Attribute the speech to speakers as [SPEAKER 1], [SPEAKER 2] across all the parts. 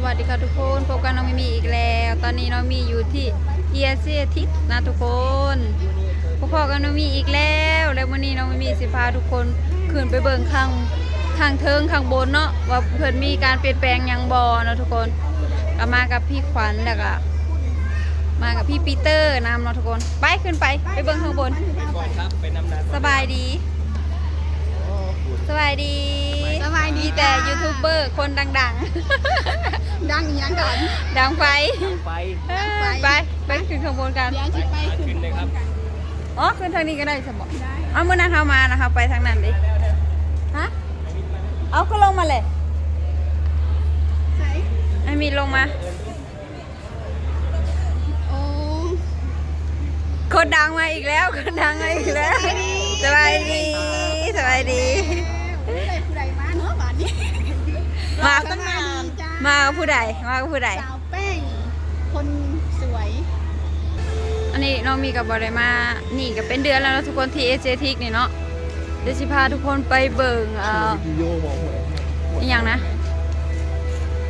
[SPEAKER 1] วัสดีค่ะทุกคนพบกันน้องมีอีกแล้วตอนนี้น้องมีอยู่ที่เอียเซียทิกนะทุกคนพบกันน้องมีอีกแล้ววันนี้น้องมีสิพาทุกคนขึ้นไปเบิ่งข้างเทิงข้างบนเนาะว่าเพิ่นมีการเปลี่ยนแปลงยังบ่เนาะทุกคนก็มากับพี่ขวัญแล้วก็มากับพี่ปีเตอร์นำเนาะทุกคนไปขึ้นไปเบิ่งข้างบนสบายดีแต่ยูทูบเบอร์คนดัง
[SPEAKER 2] ดังอย่างก่อน
[SPEAKER 1] ดังไฟไปขึ้นข้างบนกัน
[SPEAKER 2] เดี๋ยวไปขึ้นเลยครับ
[SPEAKER 1] อ๋อขึ้นทางนี้ก็ได้สมบัติเอาเมื่อนั้นเข้ามานะคะไปทางนั้นดิฮะเอาก็ลงมาเลยไอ้มีลงมา
[SPEAKER 2] โอ้
[SPEAKER 1] คนดังมาอีกแล้วคนดังมาอีกแล้วสบายดี
[SPEAKER 2] ผู้ใดมาเนาะบ้านนี้
[SPEAKER 1] มาผู้ใด
[SPEAKER 2] สาวแป้งคนสวย
[SPEAKER 1] อันนี้น้องมีกับบอได้มานี่ก็เป็นเดือนแล้วนะทุกคนที่เอเจทิกนี่เนาะเดี๋ยวสิพาทุกคนไปเบิ่งอย่างนะ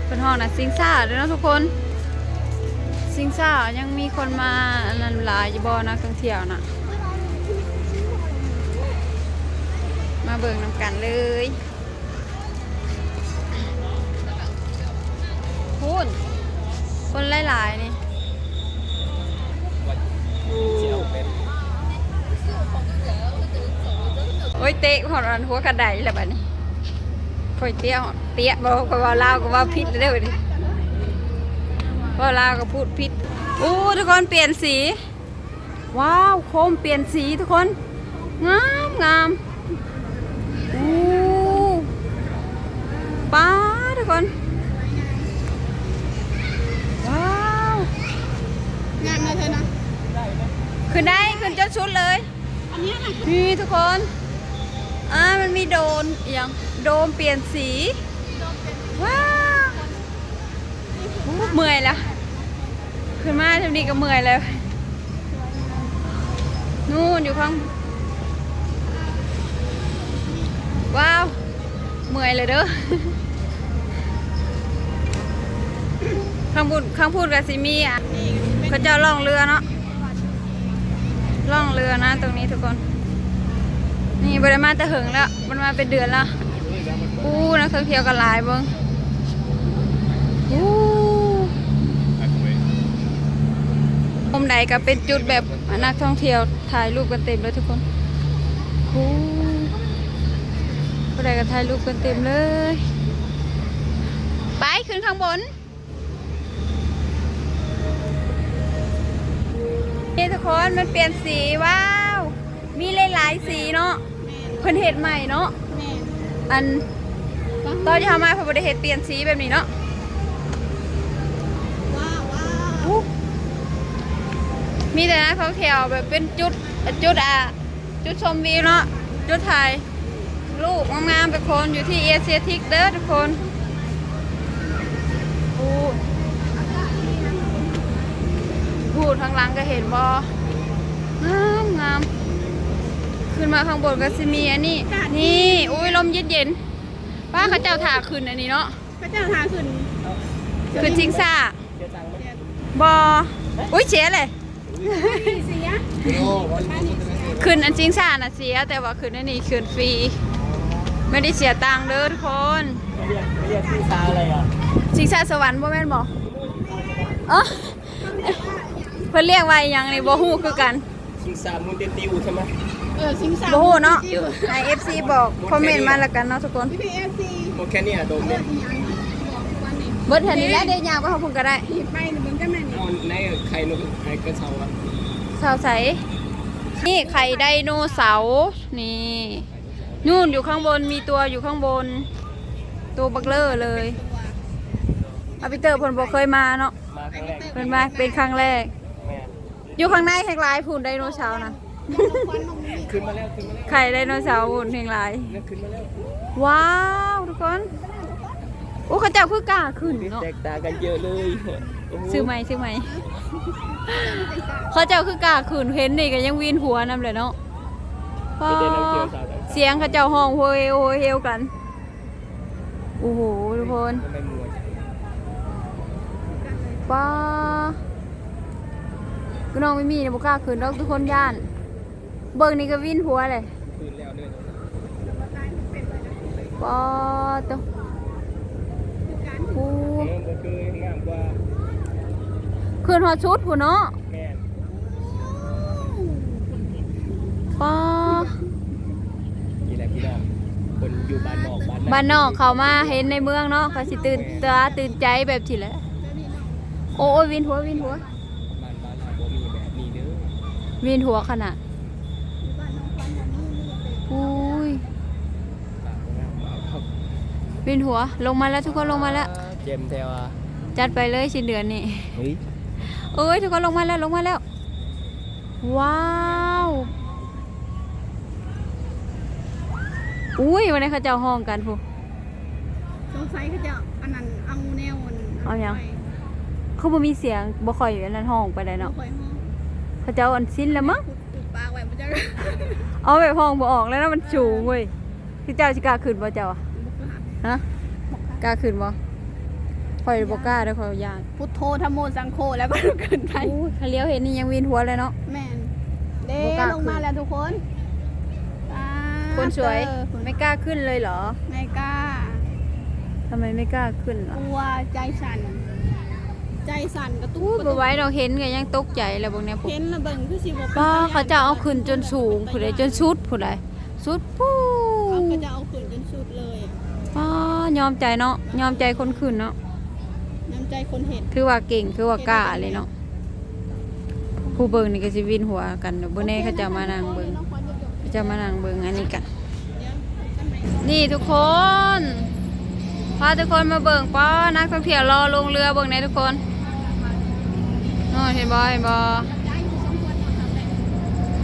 [SPEAKER 1] เป็นห้องนะซิงซ่าด้วยนะทุกคนซิงซ่ายังมีคนมาอันนั้นหลายบ่นักท่องเที่ยวนะมาเบิ่งนำกันเลยพูดคนหลายๆนี่โอ้ยเตะหอดหัวกระไดแหละบัดนี้ค่อยเตี้ยบอกว่าลาวก็ว่าพิษเลยดิว่าลาวก็พูดพิษทุกคนเปลี่ยนสีว้าวโคมเปลี่ยนสีทุกคนงามป้าทุกคนว้าว
[SPEAKER 2] งานเลยเธอนะ
[SPEAKER 1] ขึ้นจนชุดเลย
[SPEAKER 2] อันนี้นะ
[SPEAKER 1] นี่ทุกคนมันมีโดมเปลี่ยนสีว้าวเมื่อยแล้วขึ้นมาเท่านี้ก็เมื่อยแล้วนู่นอยู่ข้างว้าวเมื่อยเลยเด้อข้างพูดกับซิมี่อ่ะเขาจะล่องเรือเนาะล่องเรือนะตรงนี้ทุกคนนี่บริมาจะหึงแล้วมันมาเป็นเดือนแล้วนักท่องเที่ยวกันหลายเบิ้งมุมใดก็เป็นจุดแบบนักท่องเที่ยวถ่ายรูปกันเต็มเลยทุกคนมุมใดก็ถ่ายรูปกันเต็มเลยไปขึ้นข้างบนนี่ทุกคนมันเปลี่ยนสีว้าวมีหลายสีเนาะเพิ่นเห็ดใหม่เนาะอันตอนที่ทำมาเพิ่นบ่ได้เห็ดเปลี่ยนสีแบบนี้เนาะว้าวมีแต่นักท่องเที่ยวแบบเป็นจุดชมวิวเนาะจุดถ่ายรูปงามๆเป็นคนอยู่ที่เอเชียทิกเด้อทุกคนพูดข้างหลังก็เห็นบ่งามขึ้นมาข้างบนก็จะมีอันนี้นี่อุ้ยลมเย็นป้าเขาเจ้าถ่าขึ้นอันนี้เนาะ
[SPEAKER 2] พระเจ้าทาขึ้น
[SPEAKER 1] ชิงซ่าบอุ้ยเสียเลยขึ้นอันชิงซ่าน่ะเสียแต่ว่าขึ้นอันนี้ขึ้นฟรีไม่ได้เสียตังค์เด้อทุกคน
[SPEAKER 3] เรียกชิงซ่าอะไรอ่ะ
[SPEAKER 1] ชิงซ่าสวรรค์บ่แม่นบ่เพื่อนเรียกว่าอย่างนี้บ่ฮู้คือกัน
[SPEAKER 3] ชิงซ่ามูนเตติวใช่ไหม
[SPEAKER 2] ชิงซ่า
[SPEAKER 1] บ่ฮู้เนาะใน FC บอกคอมเมนต์มาแล้วกันเนาะทุกคน
[SPEAKER 3] โอเคเนี่ยโดมเนี่ย
[SPEAKER 1] เบิดแถวนี้แล้วได้ยาวก็เขาพุ่งก็ได้
[SPEAKER 2] ไปมึงก็แม่นี่
[SPEAKER 3] ในไข่นกไข่กระเช้าอ่ะ
[SPEAKER 1] เสาใสนี่ไข่ไดโนเสาร์นี่นู่นอยู่ข้างบนมีตัวอยู่ข้างบนตัวบักเลอร์เลยปีเตอร์ผลบอกเคยมาเนาะเป็นมาเป็นครั้งแรกอยู่ข้างในแห่งลายผุนไดโนเสาร์นะ
[SPEAKER 3] ขึ้นมาแล้ว
[SPEAKER 1] ไข่ไดโนเสาร์ผุนแห่งลายว้าวทุกคนเขาเจ้าคือกล้าขึ้นเนาะ
[SPEAKER 3] แตกต่างกันเยอะเลย
[SPEAKER 1] ซื้อไหมเขาเจ้าคือกล้าขึ้นเห็นนี่ก็ยังวินหัวนำเลยเนาะเสียงเขาเจ้าห้องโฮเฮลกันโอ้โหทุกคน ป้าก็น้องไม่มีเนี่ยบ่กล้าขึ้นดอกทุกคนย่านเบิ่งนี่ก็วินหัวเลย
[SPEAKER 3] คืนแล้วด้วย
[SPEAKER 1] ป้าตัวผู้
[SPEAKER 3] มันคืองามกว่า
[SPEAKER 1] ขึ้นฮอดชุดผู้เนาะ
[SPEAKER 3] แม่น
[SPEAKER 1] ป้า
[SPEAKER 3] นี่แหละพี่น้องคนอยู่บ้านนอก
[SPEAKER 1] บ้านนอกเขามาเห็นในเมืองเนาะก็สิตื่นตาตื่นใจแบบสิแหละโอ้ยวินหัววินหัว
[SPEAKER 3] บ้านเราบ่มีแบบนี้เด้อ
[SPEAKER 1] วินหัวขนาดอุ้ย
[SPEAKER 3] ตามงามมากครับ
[SPEAKER 1] วินหัวลงมาแล้วทุกคนลงมาแล้ว
[SPEAKER 3] เจมแทว่า
[SPEAKER 1] จัดไปเลยสิ้นเดือนนี้
[SPEAKER 3] เฮ้ย
[SPEAKER 1] เอ้ยทุกคนลงมาแล้วลงมาแล้ว ว้าวอุ้ยวันนี้เขาเจ้าห้องกันพู
[SPEAKER 2] สงสัยเขาจะอันนั้นเอาแนวมัน
[SPEAKER 1] เอายัง เขาบ่มีเสียงบ่ค่อยอยู่อันนั้นห้องไปได้
[SPEAKER 2] เนาะ
[SPEAKER 1] เนาะ
[SPEAKER 2] คอยห้อง
[SPEAKER 1] เขาเจ้าอันสิ้นแล้วมั้ง
[SPEAKER 2] ปุดปากไว้มันจะ
[SPEAKER 1] เอาแบบห้องบ่ออกแล้วนะมันสูงเว้ยพี่เจ้าสิกล้าขึ้นบ่เจ้าอะฮะกล้าขึ้นบ่ค่อยบ่กล้าเด้อค่อยย่าน
[SPEAKER 2] พุทโธธรรมโมสังโฆแล้วก็ขึ้นไป
[SPEAKER 1] อู้ถ้าเลี้ยวเห็นนี่ยังวินหัวเลยเนาะ
[SPEAKER 2] แม่นเด้
[SPEAKER 1] บ่กล้าขึ้น
[SPEAKER 2] ลงมาแล้วทุกคน
[SPEAKER 1] คนสวย
[SPEAKER 2] ไม่
[SPEAKER 1] ไม่กล้าขึ้นเลยเหรอ
[SPEAKER 2] ไม่กล้า
[SPEAKER 1] ทำไมไม่กล้าขึ้นเหร
[SPEAKER 2] ก
[SPEAKER 1] อ
[SPEAKER 2] ลัวใจสั่น ใจสั่นกระตุ้
[SPEAKER 1] อู้
[SPEAKER 2] กระ
[SPEAKER 1] บ่
[SPEAKER 2] ตุ้
[SPEAKER 1] ไหว้เราเห็นก็ยังตกใจแล้วพวกเนี้ยพวก
[SPEAKER 2] เห็นระเบิงคือสิบ่ป็น
[SPEAKER 1] ป้า
[SPEAKER 2] ตย้น
[SPEAKER 1] เขาจะเอาขึ้นจนสูงผู้ใดจนสุดผู้ใดสุดปู้
[SPEAKER 2] เขาก็จะเอาขึ้นจนสุดเลยอะ
[SPEAKER 1] ป้ายอมใจเนาะยอมใจคนขึ้นเนาะ
[SPEAKER 2] น้ำใจคนเห็น
[SPEAKER 1] คือว่าเก่งคือว่ากล้าเลยเนาะผู้เบิ่งนี่ก็สิวินหัวกันเดี๋ยวบ่แน่เขาจะมานั่งเบิ่งเขาจะมานั่งเบิ่งอันนี้กัน นี่ทุกคนพาทุกคนมาเบิ่งป้านักท่องเที่ยวรอลงเรือเบิ่งในทุกคนโอ้เห็นบ่เห็นบ่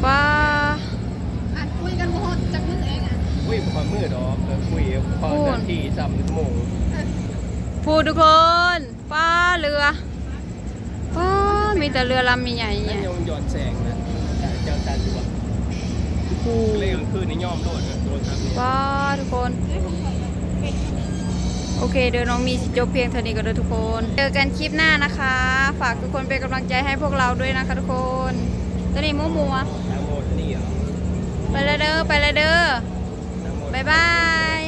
[SPEAKER 1] ป้า
[SPEAKER 2] อัดคุยกันบ่ฮอดจักมือเองอ่ะ
[SPEAKER 3] คุยบ่ค่อยมืดดอกเออคุยพอนาที3ชั่วโมง
[SPEAKER 1] พูดทุกคนป้าเรือป้ามีแต่เรือลำใหญ่
[SPEAKER 3] นั่นยังย้อนแสงนะเจ้าตันอยู่บ่
[SPEAKER 1] ๆพูด
[SPEAKER 3] เล่นกลางคืนนี่ย่อมโดดโดนครับนี่
[SPEAKER 1] ป้าทุกคน โอเคเดี๋ยวน้องมีสิจบเพียงเท่านี้ก็เด้อทุกคน เจอกันคลิปหน้านะคะ ฝากทุกคนเป็นกำลังใจให้พวกเราด้วยนะคะทุกคนตอนนี้มัว
[SPEAKER 3] ทางโมดนี่เหรอ
[SPEAKER 1] ๆไปเลยเด้อไปเลยเด้อ
[SPEAKER 3] ทางโมด
[SPEAKER 1] บ๊ายบาย